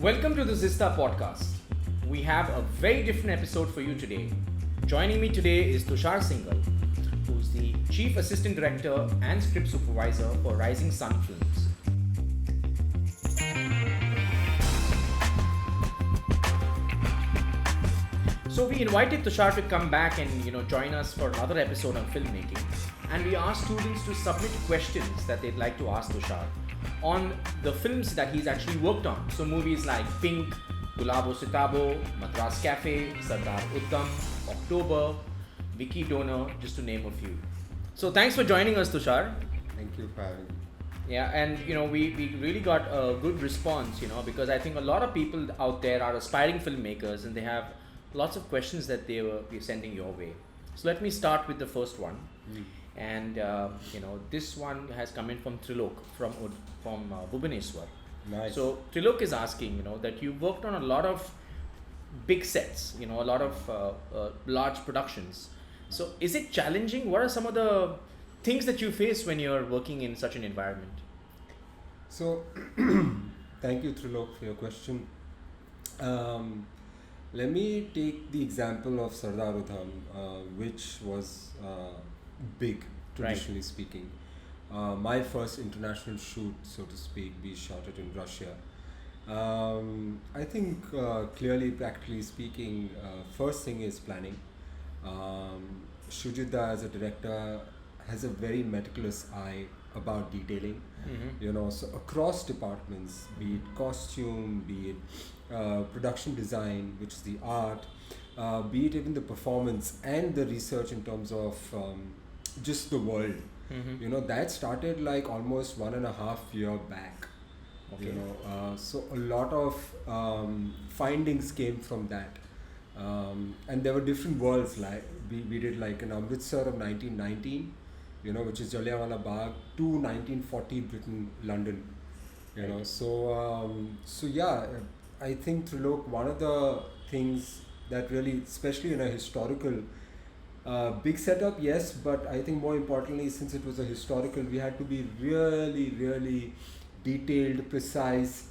Welcome to the Zista podcast. We have a very different episode for you today. Joining me today is Tushar Sheetal, who's the Chief Assistant Director and Script Supervisor for Rising Sun Films. So we invited Tushar to come back and join us for another episode on filmmaking, and we asked students to submit questions that they'd like to ask Tushar on the films that he's actually worked on. So movies like Pink, Gulabo Sitabo, Madras Cafe, Sardar Uttam, October, Vicky Donor, just to name a few. So thanks for joining us, Tushar. Thank you for having me. Yeah, and we really got a good response, because I think a lot of people out there are aspiring filmmakers and they have lots of questions that they were sending your way. So let me start with the first one. And this one has come in from Trilok from Bhubaneswar. Nice. So Trilok is asking, that you worked on a lot of big sets, a lot of large productions. So is it challenging? What are some of the things that you face when you're working in such an environment? So, thank you, Trilok, for your question. Let me take the example of Sardar Uttam, which was big, traditionally speaking. My first international shoot, so to speak, we shot it in Russia. I think clearly, practically speaking, first thing is planning. Shujita as a director has a very meticulous eye about detailing. So across departments, be it costume, be it production design, which is the art, be it even the performance and the research in terms of just the world. That started like almost 1.5 years back. Okay. So a lot of findings came from that. And there were different worlds, like we did like in Amritsar of 1919, which is Jallianwala Bagh, to 1940 Britain, London. So yeah, I think Trilok, one of the things that really, especially in a historical big setup, yes, but I think more importantly, since it was a historical, we had to be really, really detailed, precise,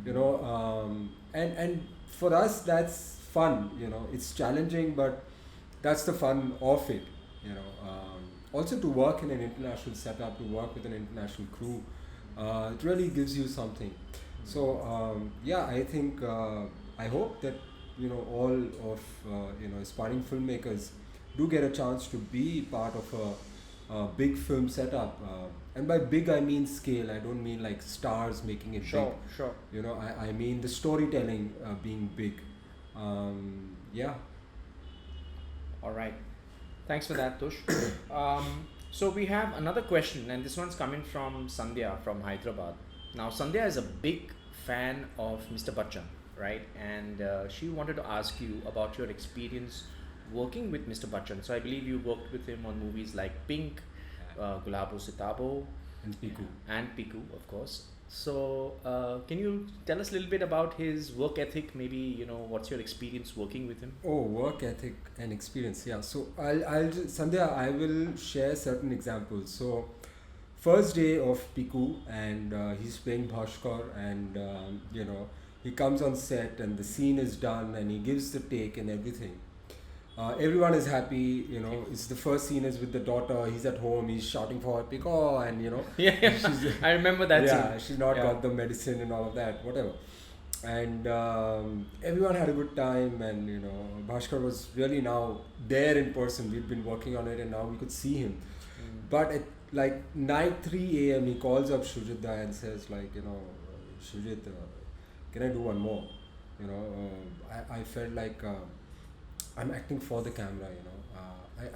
and for us that's fun. It's challenging, but that's the fun of it. Also to work in an international setup, to work with an international crew, it really gives you something. So I think I hope that all of aspiring filmmakers do get a chance to be part of a big film setup, and by big I mean scale. I don't mean like stars making it big. Sure. I mean the storytelling being big. All right. Thanks for that, Tush. So we have another question, and this one's coming from Sandhya from Hyderabad. Now, Sandhya is a big fan of Mr. Bachchan, right? And she wanted to ask you about your experience working with Mr. Bachchan. So I believe you worked with him on movies like Pink, Gulabo Sitabo, And Piku. and Piku, of course. So can you tell us a little bit about his work ethic? Maybe what's your experience working with him? Oh, work ethic and experience. Yeah. So I'll just, Sandhya, I will share certain examples. So first day of Piku, and he's playing Bhaskar, and he comes on set and the scene is done and he gives the take and everything. Everyone is happy. It's the first scene is with the daughter. He's at home. He's shouting for her, Piku, and Yeah, I remember that scene. yeah, she's not got the medicine and all of that, whatever. And everyone had a good time, and Bhaskar was really now there in person. We'd been working on it and now we could see him. But at like night 3 a.m. he calls up Shujita and says like, Shujit, can I do one more? I felt like I'm acting for the camera,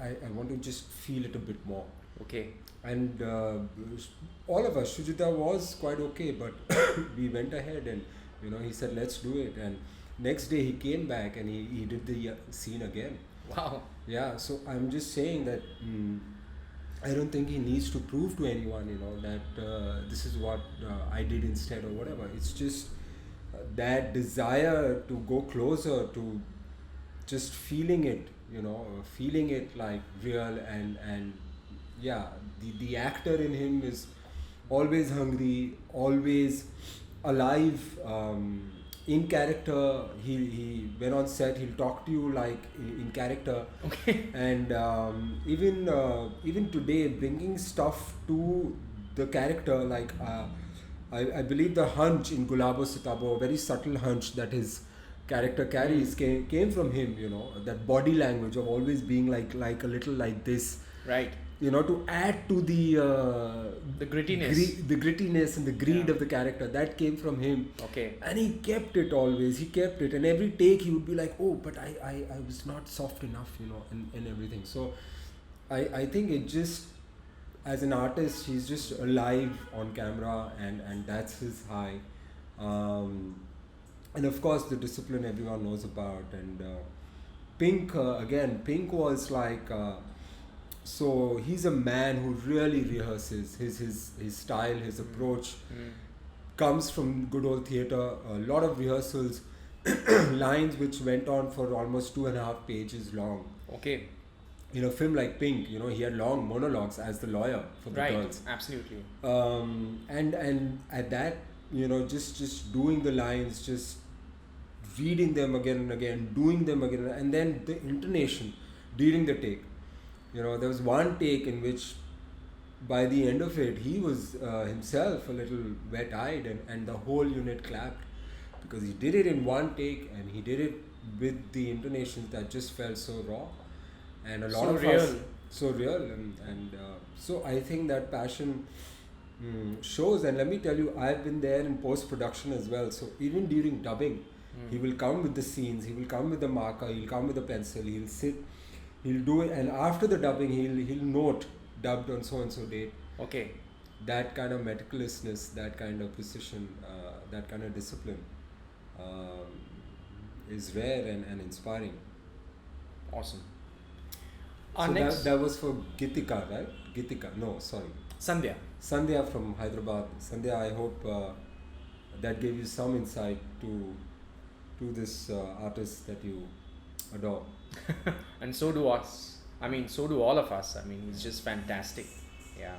I want to just feel it a bit more. Okay. And all of us, Shujita was quite okay, but we went ahead and he said let's do it, and next day he came back and he did the scene again. Wow. Yeah, so I'm just saying that I don't think he needs to prove to anyone that this is what I did instead or whatever. It's just that desire to go closer, to just feeling it, feeling it like real, and yeah, the actor in him is always hungry, always alive, in character. He when on set he'll talk to you like in character. Okay. And even today, bringing stuff to the character, like I believe the hunch in Gulabo Sitabo, a very subtle hunch that his character carries, came from him. That body language of always being like a little like this. Right. To add to the grittiness. the grittiness and the greed Yeah. of the character, that came from him. Okay. And he kept it always. He kept it, and every take he would be like, "Oh, but I was not soft enough," and everything. So, I think it just, as an artist, he's just alive on camera, and that's his high. And of course, the discipline everyone knows about. And Pink, Pink was like. So he's a man who really rehearses. His style, his approach comes from good old theatre. A lot of rehearsals, lines which went on for almost 2.5 pages long. Okay. In a film like Pink, he had long monologues as the lawyer for the girls. Absolutely. And at that, just doing the lines, just reading them again and again, doing them again, and then the intonation during the take. There was one take in which, by the end of it, he was himself a little wet-eyed, and the whole unit clapped, because he did it in one take, and he did it with the intonations that just felt so raw, and a lot So of real. us, so real, and so I think that passion shows. And let me tell you, I've been there in post-production as well. So even during dubbing, he will come with the scenes, he will come with the marker, he'll come with the pencil, he'll sit. He'll do it, and after the dubbing, he'll note dubbed on so and so date. Okay. That kind of meticulousness, that kind of precision, that kind of discipline is rare and inspiring. Awesome. So that was for Gitika, right? Gitika, no, sorry. Sandhya. Sandhya from Hyderabad. Sandhya, I hope that gave you some insight to this artist that you adore. And so do us. So do all of us. He's just fantastic. Yeah.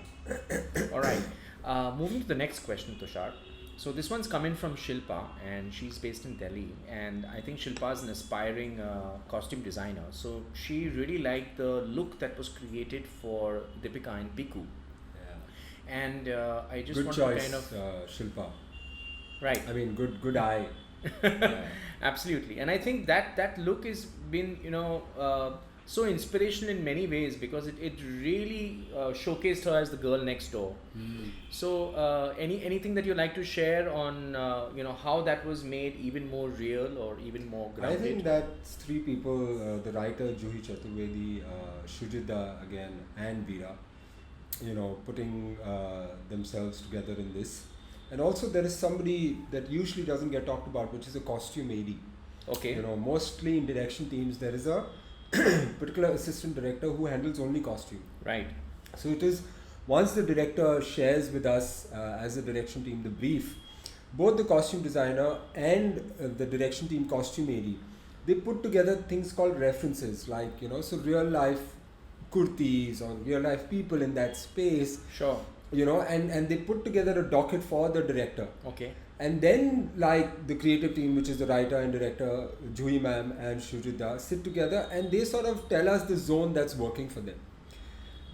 All right. Moving to the next question, Tushar. So this one's coming from Shilpa, and she's based in Delhi. And I think Shilpa is an aspiring costume designer. So she really liked the look that was created for Deepika and Piku. Yeah. And I just good want choice, to kind of Shilpa. Right. Good eye. Yeah. Absolutely. And I think that look has been so inspirational in many ways, because it really showcased her as the girl next door. So anything that you like to share on how that was made even more real or even more grounded? I think that's three people, the writer Juhi Chaturvedi, Shujita again, and Veera, putting themselves together in this. And also there is somebody that usually doesn't get talked about, which is a costume AD. Okay. Mostly in direction teams there is a particular assistant director who handles only costume. Right. So it is, once the director shares with us as a direction team the brief, both the costume designer and the direction team costume AD, they put together things called references, like so real life kurtis or real life people in that space. Sure. And they put together a docket for the director. Okay. And then, like, the creative team, which is the writer and director, Juhi ma'am and Shujita, sit together and they sort of tell us the zone that's working for them.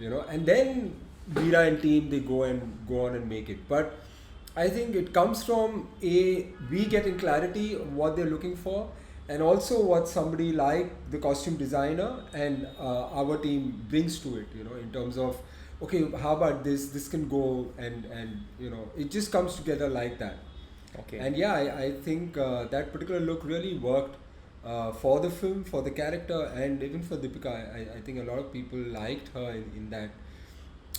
And then Veera and team, they go on and make it. But I think it comes from we getting clarity on what they're looking for, and also what somebody like the costume designer and our team brings to it, in terms of, okay, how about this can go, and it just comes together like that. Okay. And yeah, I think that particular look really worked for the film, for the character, and even for Deepika. I think a lot of people liked her in that,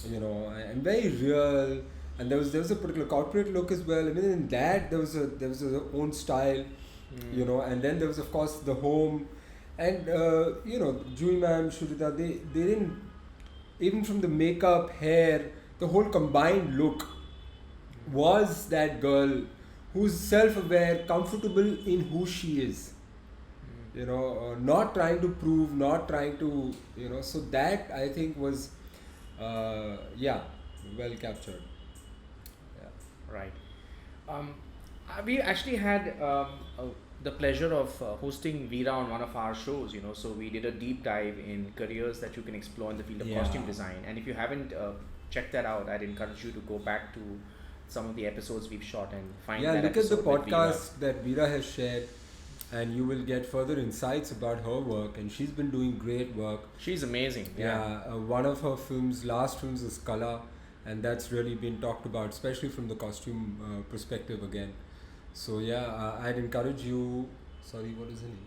and very real. And there was a particular corporate look as well. Even in that, there was a own style, and then there was of course the home, and Juhi ma'am, Shurita, they didn't, even from the makeup, hair, the whole combined look was that girl who's self-aware, comfortable in who she is. Not trying to prove, not trying to, so that I think was, well captured. Yeah. Right. We actually had the pleasure of hosting Veera on one of our shows, you know. So we did a deep dive in careers that you can explore in the field of costume Yeah. design. And if you haven't checked that out, I'd encourage you to go back to some of the episodes we've shot and find Yeah, that look at the episode with Veera. podcast that Veera has shared, and you will get further insights about her work. And she's been doing great work. She's amazing. Yeah. One of her last films is Kala, and that's really been talked about, especially from the costume perspective again. So yeah, I'd encourage you. Sorry, what is her name?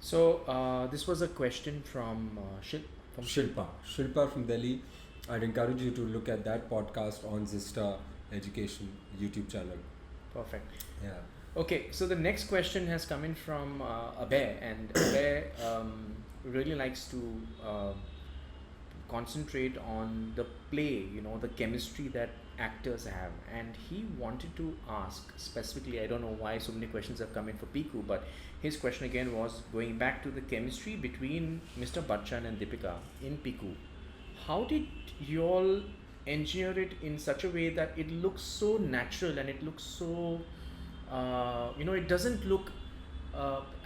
So this was a question from Shilpa. Shilpa from Delhi. I'd encourage you to look at that podcast on Zista Education YouTube channel. Perfect. Yeah. Okay, so the next question has come in from Abhay, and Abhay really likes to concentrate on the play, you know, the chemistry that actors have. And he wanted to ask specifically, I don't know why so many questions have come in for Piku, but his question again was going back to the chemistry between Mr. Bachchan and Deepika in Piku. How did you all engineer it in such a way that it looks so natural and it looks so it doesn't look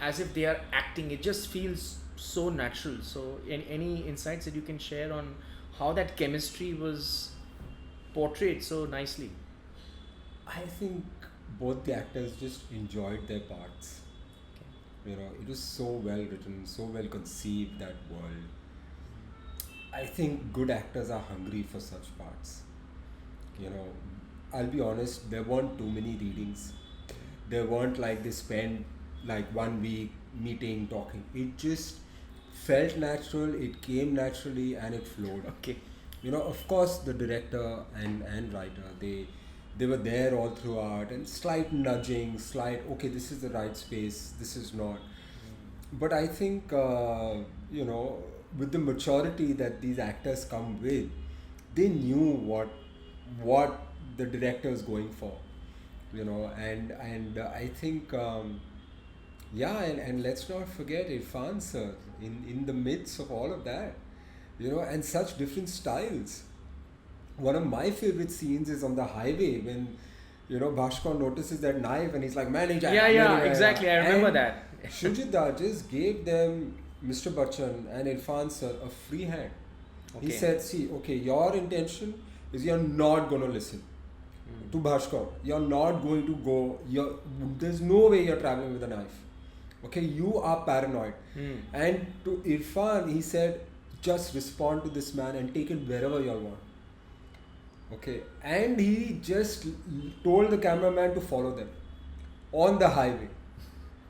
as if they are acting. It just feels so natural. So any insights that you can share on how that chemistry was portrayed so nicely? I think both the actors just enjoyed their parts. You know, it was so well written, so well conceived, that world. I think good actors are hungry for such parts. You know, I'll be honest, there weren't too many readings. There weren't like they spent like 1 week meeting, talking. It just felt natural, it came naturally, and it flowed. Okay. You know, of course, the director and writer, they were there all throughout, and slight nudging, okay, this is the right space, this is not. But I think, with the maturity that these actors come with, they knew what the director is going for, you know, and I think, and let's not forget Irfan sir in the midst of all of that, you know, and such different styles. One of my favorite scenes is on the highway when, you know, Bhaskar notices that knife and he's like, manager. Yeah, exactly. I remember that. Shujita just gave them, Mr. Bachchan and Irfan sir, a free hand. Okay. He said, see, okay, your intention is you're not going to listen to Bhaskar. You're not going to go, there's no way you're traveling with a knife. Okay, you are paranoid. And to Irfan, he said, just respond to this man and take it wherever you want. Okay, and he just told the cameraman to follow them on the highway,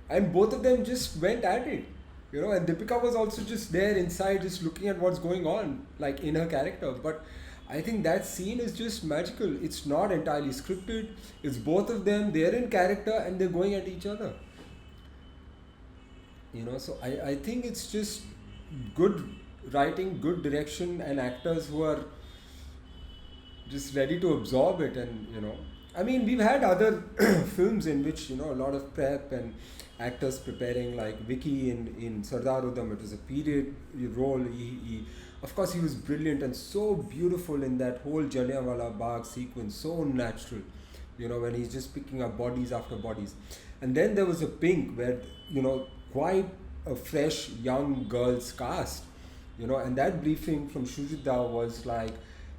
and both of them just went at it, you know. And Deepika was also just there inside, just looking at what's going on, like in her character. But I think that scene is just magical. It's not entirely scripted. It's both of them. They're in character and they're going at each other. You know, so I think it's just good writing, good direction, and actors who are just ready to absorb it. And, you know, I mean, we've had other films in which, you know, a lot of prep and actors preparing, like Vicky in Sardar Udham. It was a period role. Of course, he was brilliant and so beautiful in that whole Jallianwala Bagh sequence, so natural, you know, when he's just picking up bodies after bodies. And then there was a Pink where, you know, quite a fresh young girl's cast, you know, and that briefing from Shujita was like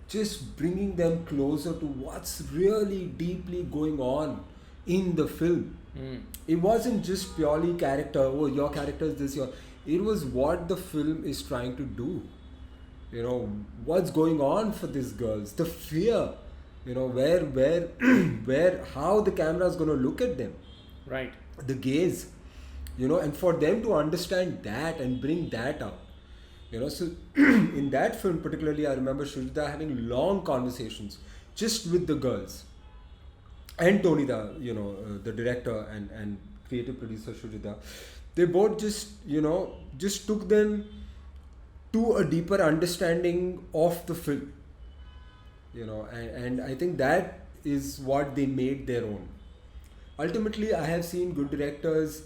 just bringing them closer to what's really deeply going on in the film. It wasn't just purely character, oh, your character is this, it was what the film is trying to do. You know, what's going on for these girls, the fear, you know, where how the camera is going to look at them. Right. The gaze, you know, and for them to understand that and bring that out. You know, so in that film particularly, I remember Shujita having long conversations just with the girls. And Tony, the director and creative producer Shujita, they both just, you know, just took them to a deeper understanding of the film. You know, and I think that is what they made their own. Ultimately, I have seen good directors,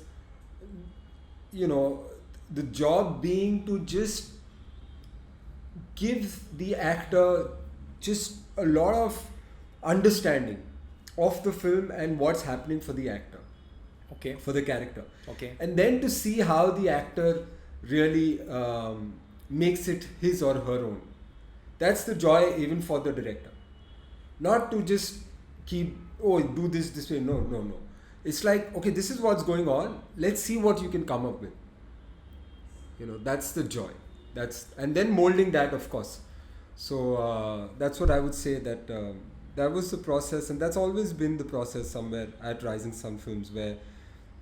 you know, the job being to just give the actor just a lot of understanding of the film and what's happening for the actor, Okay. for the character, Okay. and then to see how the actor really makes it his or her own. That's the joy even for the director. Not to just keep, oh, do this way. No, no, no. It's like, okay, this is what's going on. Let's see what you can come up with. That's the joy. And then molding that, of course. So that's what I would say, that that was the process, and that's always been the process somewhere at Rising Sun Films, where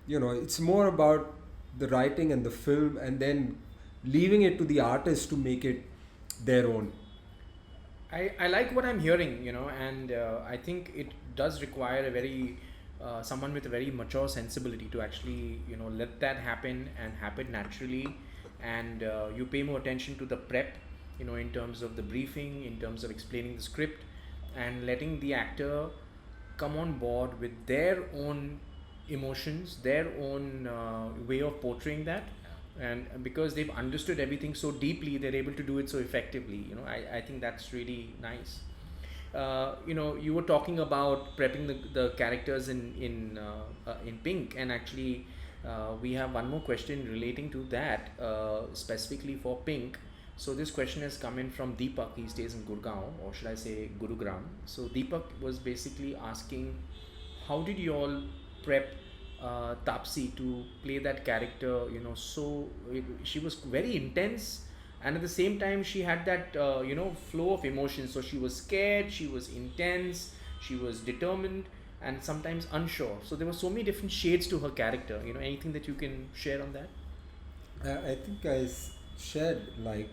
it's more about the writing and the film, and then leaving it to the artist to make it their own. I like what I'm hearing, and I think it does require a very someone with a very mature sensibility to actually let that happen and happen naturally, and you pay more attention to the prep, in terms of the briefing, in terms of explaining the script, and letting the actor come on board with their own emotions, their own way of portraying that, and because they've understood everything so deeply, they're able to do it so effectively. I think that's really nice. You were talking about prepping the characters in Pink, and actually we have one more question relating to that, specifically for Pink. So this question has come in from Deepak. He stays in Gurgaon, or should I say Gurugram. So Deepak was basically asking, how did you all prep Tapsi to play that character? She was very intense, and at the same time she had that flow of emotions. So she was scared, she was intense, she was determined, and sometimes unsure. So there were so many different shades to her character. Anything that you can share on that? I think I shared, like,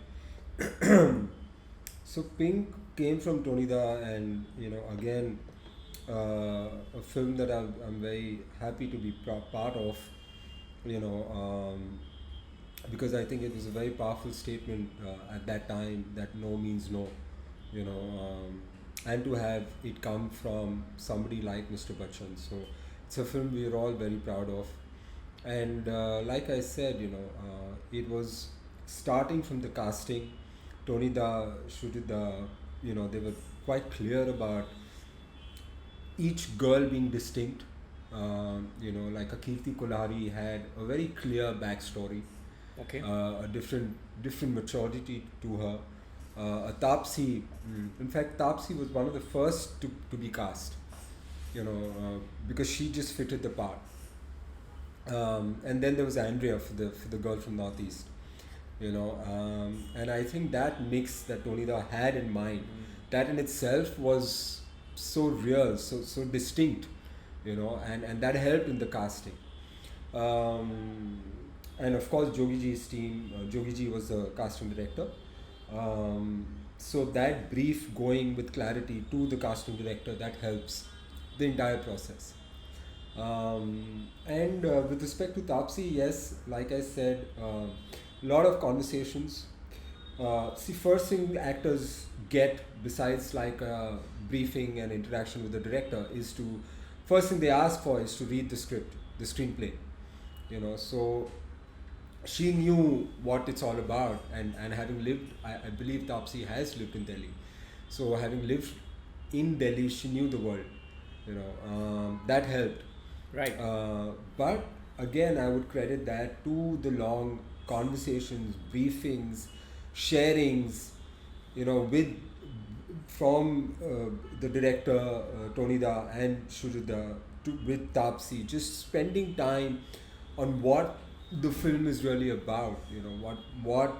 so Pink came from Tonida, and again, a film that I'm very happy to be part of, because I think it was a very powerful statement at that time, that no means no, and to have it come from somebody like Mr. Bachchan. So it's a film we're all very proud of, and like I said, it was starting from the casting. Tonida, Shrutida, they were quite clear about each girl being distinct. Like a Kirti Kolhari had a very clear backstory, Okay. a different maturity to her. A Tapsi, in fact, Tapsi was one of the first to be cast, because she just fitted the part. And then there was Andrea for the girl from Northeast, and I think that mix that Tonida had in mind, that in itself was so real, so distinct, and that helped in the casting. And of course, Jogi Ji's team, Jogi Ji was the casting director. So that brief going with clarity to the casting director, that helps the entire process. And with respect to Tapsi, yes, like I said, a lot of conversations. First thing actors get, besides like a briefing and interaction with the director, is first thing they ask for is to read the script, the screenplay. So she knew what it's all about, and having lived, I believe Tapsi has lived in Delhi. So having lived in Delhi, she knew the world, that helped. Right. But again, I would credit that to the long conversations, briefings, sharings, from the director Tonida and Shurida with Tapsi, just spending time on what the film is really about. What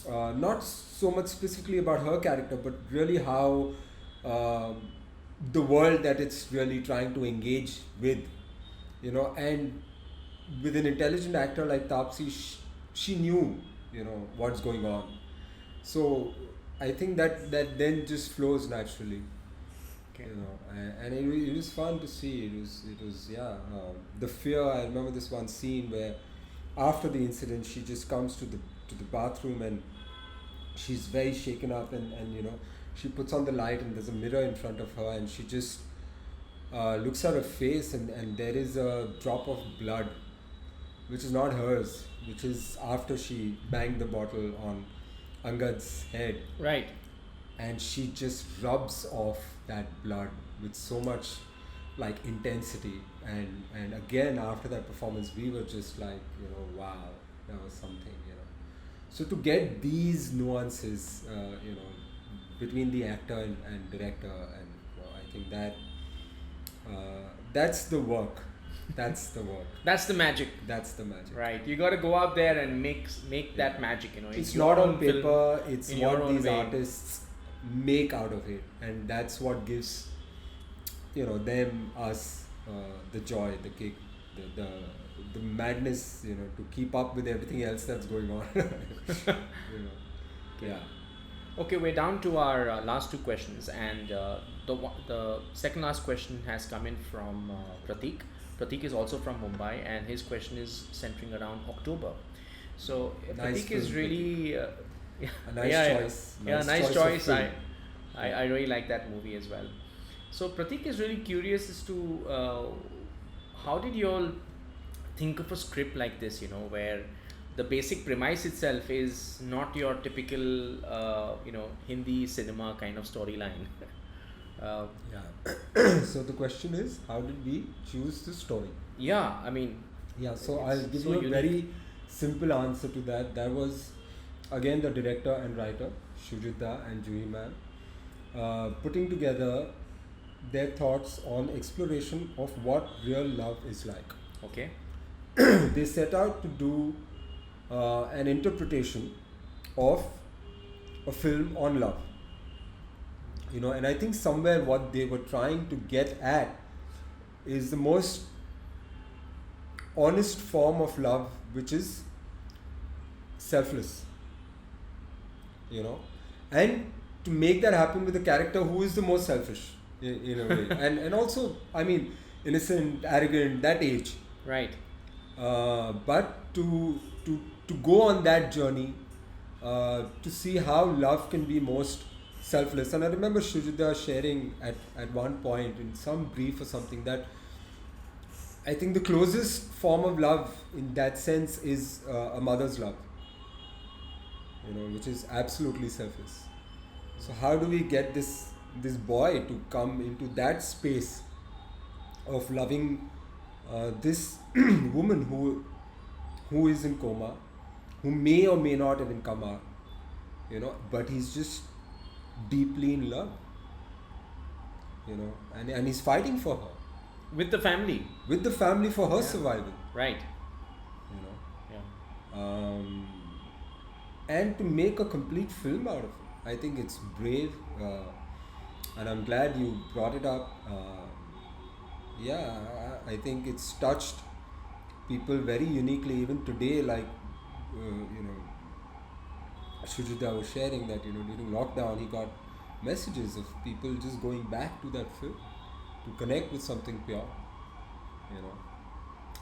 not so much specifically about her character, but really how the world that it's really trying to engage with, and with an intelligent actor like Tapsi, she knew, what's going on. So I think that then just flows naturally. Okay. And it was fun to see. It was the fear. I remember this one scene where after the incident, she just comes to the bathroom, and she's very shaken up, and she puts on the light, and there's a mirror in front of her, and she just looks at her face, and there is a drop of blood, which is not hers, which is after she banged the bottle on Angad's head. Right. And she just rubs off that blood with so much like intensity, and again after that performance we were just like, wow, that was something. So to get these nuances, between the actor and director, and I think that's the work. That's the work. That's the magic. That's the magic. Right. You got to go out there and make that magic. It's not on paper. It's what these way. Artists make out of it, and that's what gives, them, us, the joy, the kick, the madness, to keep up with everything else that's going on. Yeah. Okay, we're down to our last two questions, and the second last question has come in from Pratik. Pratik is also from Mumbai, and his question is centering around October. So Nice Pratik is film, really a nice choice. nice choice. Of film. I really like that movie as well. So Pratik is really curious as to how did you all think of a script like this, where the basic premise itself is not your typical, Hindi cinema kind of storyline. Yeah. So the question is, how did we choose the story? Yeah, I mean. Yeah, so I'll give so you a unique. very simple answer to that. That was, again, the director and writer, Shujita and Juhi ma'am, putting together their thoughts on exploration of what real love is like. Okay. They set out to do an interpretation of a film on love. And I think somewhere what they were trying to get at is the most honest form of love, which is selfless. And to make that happen with a character who is the most selfish in a way, and also, I mean, innocent, arrogant, that age. Right. But to go on that journey, to see how love can be most selfless. And I remember Shujita sharing at one point in some brief or something that I think the closest form of love in that sense is a mother's love, which is absolutely selfless. So how do we get this boy to come into that space of loving this woman who is in coma, who may or may not even come out, but he's just deeply in love, and he's fighting for her. With the family. With the family for her survival. Right. Yeah. And to make a complete film out of it. I think it's brave, and I'm glad you brought it up. I think it's touched people very uniquely, even today, like, Shujita was sharing that, during lockdown he got messages of people just going back to that film to connect with something pure,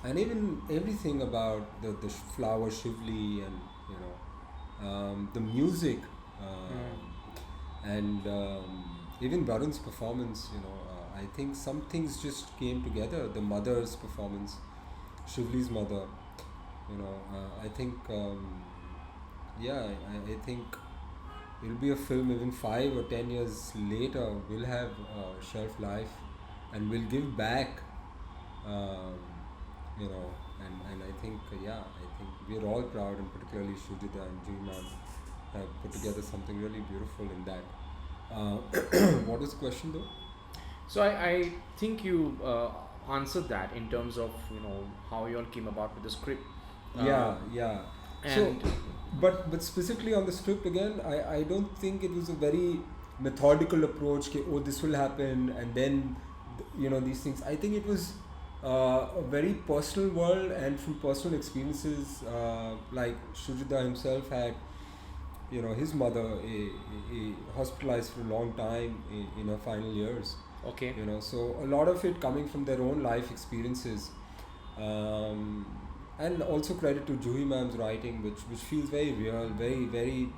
and even everything about the flower Shivli and, the music, and even Varun's performance, I think some things just came together. The mother's performance, Shivli's mother, I think, I think it'll be a film even 5 or 10 years later will have shelf life and will give back, and I think, I think we're all proud, and particularly Shujita and Juhi have put together something really beautiful in that. What was the question though? So I think you answered that in terms of how you all came about with the script. Yeah. And So, but specifically on the script again, I don't think it was a very methodical approach. This will happen, and then these things. I think it was a very personal world, and from personal experiences, like Shujita himself had, his mother hospitalized for a long time in her final years. okay. So a lot of it coming from their own life experiences, and also credit to Juhi ma'am's writing, which feels very real, very, very,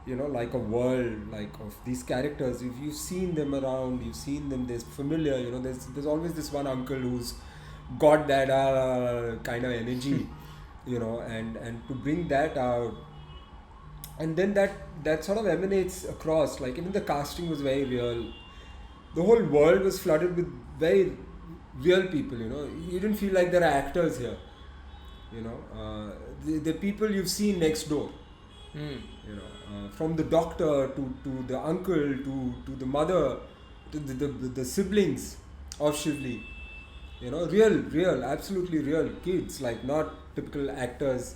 like a world, like of these characters. If you've seen them around, you've seen them, there's familiar, there's always this one uncle who's got that kind of energy, and to bring that out, and then that sort of emanates across, like even the casting was very real. The whole world was flooded with very real people, you didn't feel like there are actors here, the people you've seen next door, from the doctor to the uncle to the mother to the siblings of Shivli, real, absolutely real kids, like not typical actors,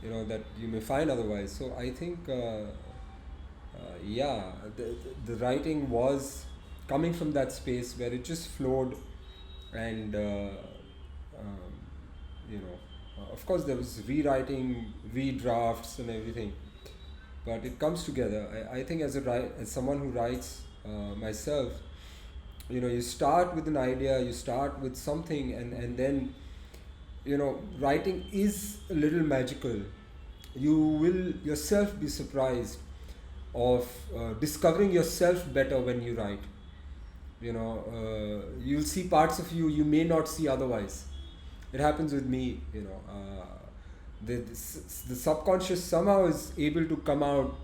that you may find otherwise. So I think, the writing was coming from that space where it just flowed, and of course there was rewriting, redrafts, and everything, but it comes together. I think as someone who writes myself, you start with an idea, you start with something, and then writing is a little magical. You will yourself be surprised of discovering yourself better when you write. You'll see parts of you may not see otherwise. It happens with me. The subconscious somehow is able to come out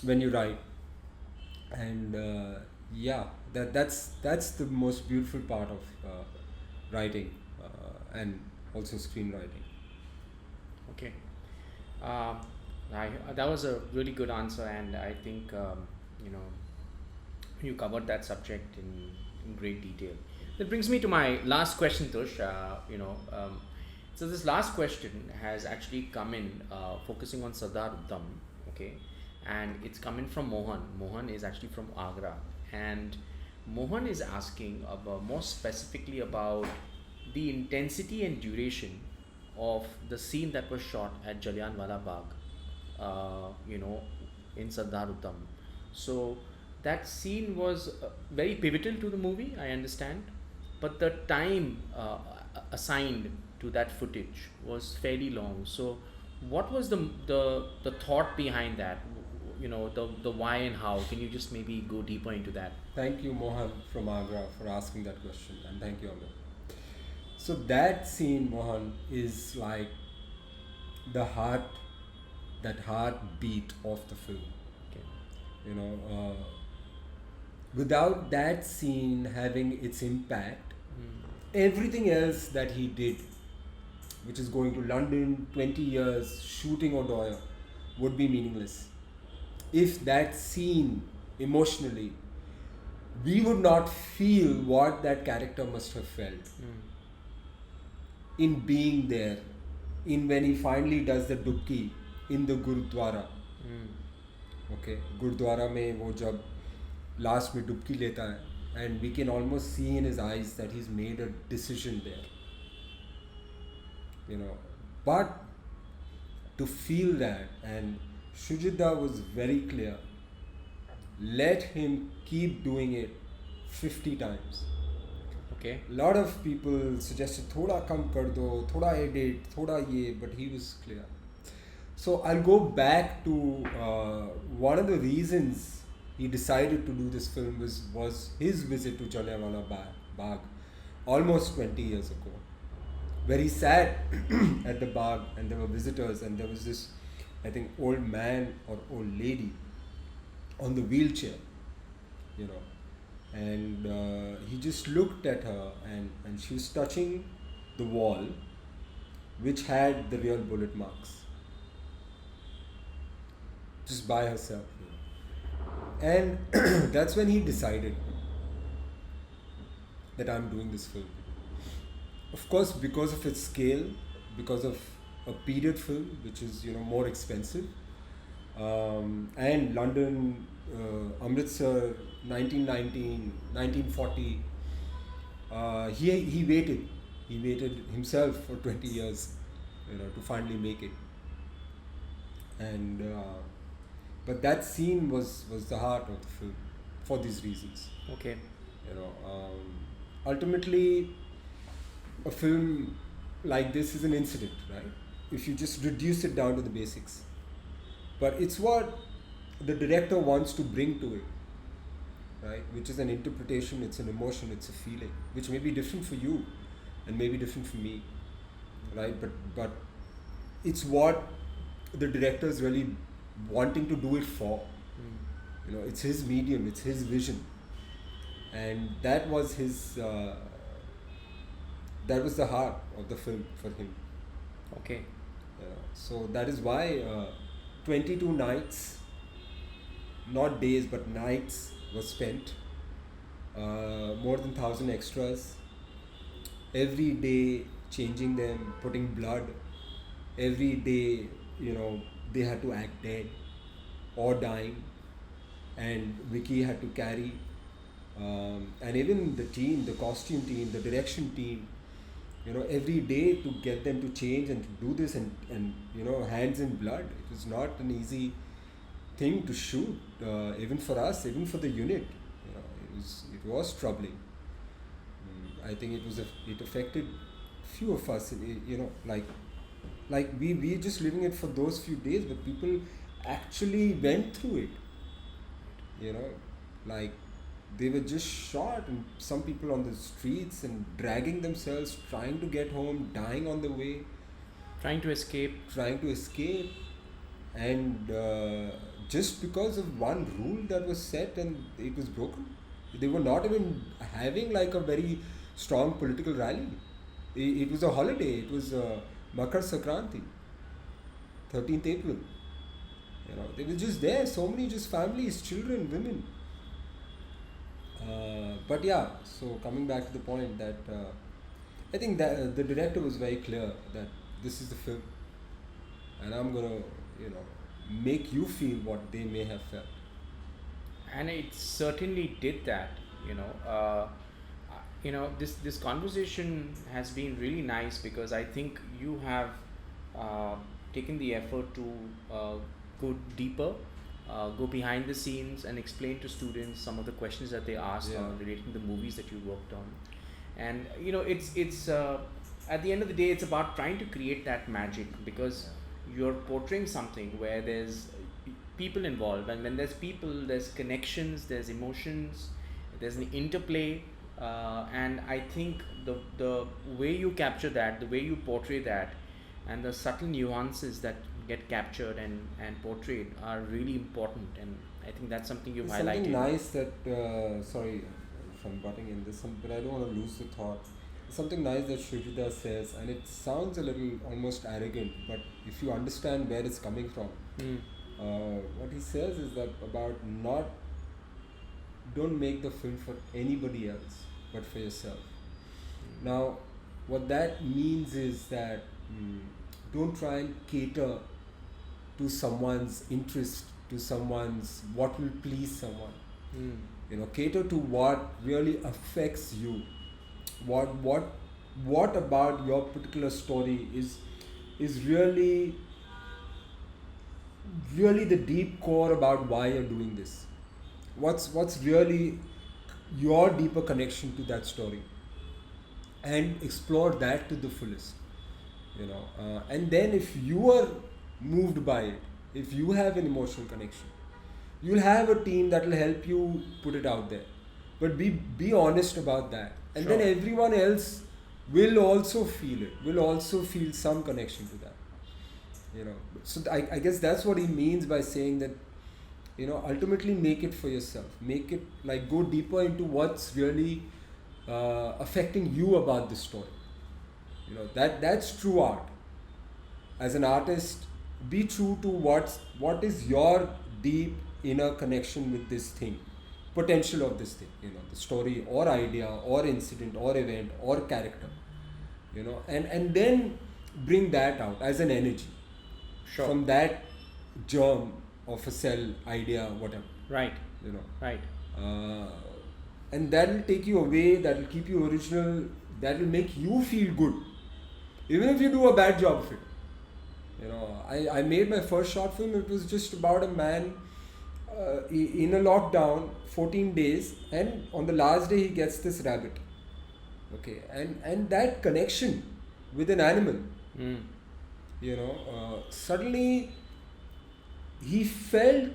when you write, and that's the most beautiful part of writing, and also screenwriting. Okay. That was a really good answer, and I think you covered that subject in great detail. That brings me to my last question, Tush. So this last question has actually come in focusing on Sardar Uddam, okay, and it's coming from Mohan. Mohan is actually from Agra, and Mohan is asking about, more specifically, about the intensity and duration of the scene that was shot at Jallianwala Bagh, in Sardar Uddam. So that scene was very pivotal to the movie, I understand, but the time assigned to that footage was fairly long. So what was the thought behind that? The why and how. Can you just maybe go deeper into that? Thank you, Mohan from Agra, for asking that question, and thank you, Amit. So that scene, Mohan, is like that heartbeat of the film. Okay. Without that scene having its impact, everything else that he did, which is going to London, 20 years, shooting O'Dwyer, would be meaningless. If that scene, emotionally, we would not feel what that character must have felt in being there, in when he finally does the dubki in the Gurudwara. Okay, Gurudwara mein wo jab last mein dubki leta hai, and we can almost see in his eyes that he's made a decision there. But to feel that, and Shujita was very clear, let him keep doing it 50 times. Okay. A lot of people suggested thoda kam kar do, thoda edit, thoda ye, but he was clear. So I'll go back to one of the reasons he decided to do this film was his visit to Jallianwala Bagh almost 20 years ago, where he sat at the Bagh and there were visitors, and there was this, I think, old man or old lady on the wheelchair, and he just looked at her, and she was touching the wall which had the real bullet marks, just by herself. And that's when he decided that I'm doing this film. Of course, because of its scale, because of a period film, which is more expensive, and London, Amritsar, 1919, 1940. He waited. He waited himself for 20 years, to finally make it. And but that scene was the heart of the film for these reasons. Okay. Ultimately, a film like this is an incident, right? If you just reduce it down to the basics. But it's what the director wants to bring to it, right? Which is an interpretation, it's an emotion, it's a feeling, which may be different for you and may be different for me, right? But it's what the director is really wanting to do it for. It's his medium, it's his vision, and that was his that was the heart of the film for him. Okay. So that is why 22 nights, not days but nights, was spent. More than 1,000 extras. Every day changing them, putting blood. Every day, they had to act dead or dying, and Vicky had to carry. And even the team, the costume team, the direction team, every day to get them to change and to do this, and hands in blood. It was not an easy thing to shoot, even for us, even for the unit. It was troubling. I think it affected few of us. Like we just living it for those few days, but people actually went through it. Like they were just shot, and some people on the streets and dragging themselves, trying to get home, dying on the way, Trying to escape. and just because of one rule that was set and it was broken. They were not even having like a very strong political rally. It was a holiday. It was Makar Sankranti, 13th April. They were just there. So many just families, children, women. But yeah, so coming back to the point that I think that the director was very clear that this is the film, and I'm gonna, make you feel what they may have felt. And it certainly did that. This conversation has been really nice because I think you have taken the effort to go deeper, go behind the scenes, and explain to students some of the questions that they asked relating to the movies that you worked on. And it's at the end of the day, it's about trying to create that magic, because you're portraying something where there's people involved, and when there's people, there's connections, there's emotions, there's an interplay, and I think the way you capture that, the way you portray that, and the subtle nuances that get captured and portrayed are really important, and I think that's something you've There's highlighted. something nice that, sorry if I'm butting in this, but I don't want to lose the thought. Something nice that Shrujita says, and it sounds a little almost arrogant, but if you understand where it's coming from, what he says is that about don't make the film for anybody else but for yourself. Now, what that means is that don't try and cater to someone's interest, to someone's what will please someone. Cater to what really affects you. What about your particular story is really the deep core about why you're doing this. What's really your deeper connection to that story, and explore that to the fullest. And then if you are moved by it, if you have an emotional connection, you'll have a team that will help you put it out there. But be honest about that, and Sure. then everyone else will also feel it, will also feel some connection to that. So I guess that's what he means by saying that, ultimately make it for yourself, make it like go deeper into what's really affecting you about the story. That's true art. As an artist, be true to what is your deep inner connection with this thing, potential of this thing, the story or idea or incident or event or character, and then bring that out as an energy. Sure. From that germ of a cell, idea, whatever. Right. Right. And that will take you away, that will keep you original, that will make you feel good. Even if you do a bad job of it. I made my first short film. It was just about a man in a lockdown, 14 days, and on the last day he gets this rabbit. Okay, and that connection with an animal, suddenly he felt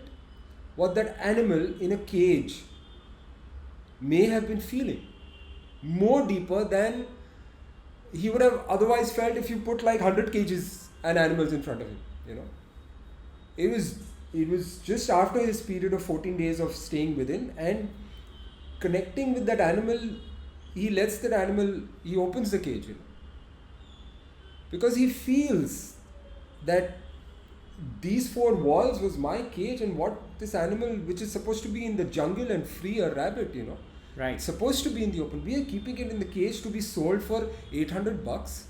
what that animal in a cage may have been feeling, more deeper than he would have otherwise felt if you put like 100 cages and animals in front of him. It was just after his period of 14 days of staying within and connecting with that animal. He lets that animal, he opens the cage, because he feels that these four walls was my cage, and what this animal, which is supposed to be in the jungle and free, a rabbit, you know, Right. it's supposed to be in the open. We are keeping it in the cage to be sold for $800.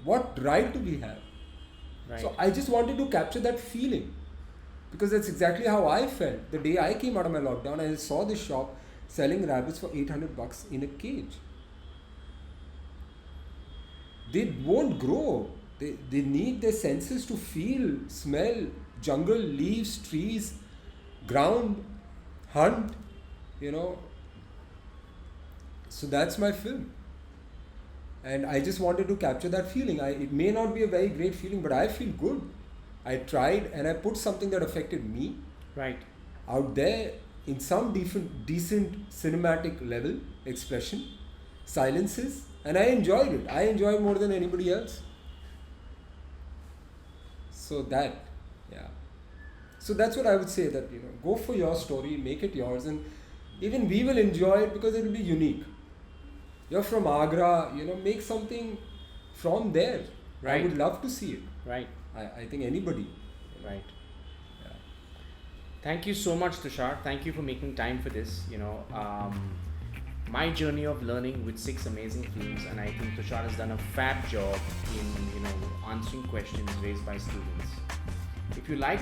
What right do we have? Right. So I just wanted to capture that feeling, because that's exactly how I felt the day I came out of my lockdown. I saw this shop selling rabbits for $800 in a cage. They won't grow. They need their senses to feel, smell, jungle, leaves, trees, ground, hunt, you know. So that's my film. And I just wanted to capture that feeling. It may not be a very great feeling, but I feel good. I tried, and I put something that affected me Right. out there in some decent cinematic level, expression, silences, and I enjoyed it. I enjoyed it more than anybody else. So so that's what I would say, that, you know, go for your story, make it yours, and even we will enjoy it because it will be unique. You're from Agra, you know, make something from there. Right. I would love to see it. Right. I think anybody. Right. Yeah. Thank you so much, Tushar. Thank you for making time for this. You know, my journey of learning with 6 amazing films, and I think Tushar has done a fab job in, you know, answering questions raised by students. If you like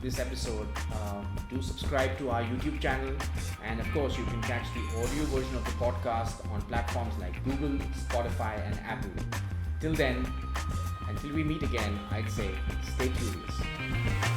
this episode, do subscribe to our YouTube channel, and of course you can catch the audio version of the podcast on platforms like Google, Spotify and Apple. Till then, until we meet again, I'd say stay curious.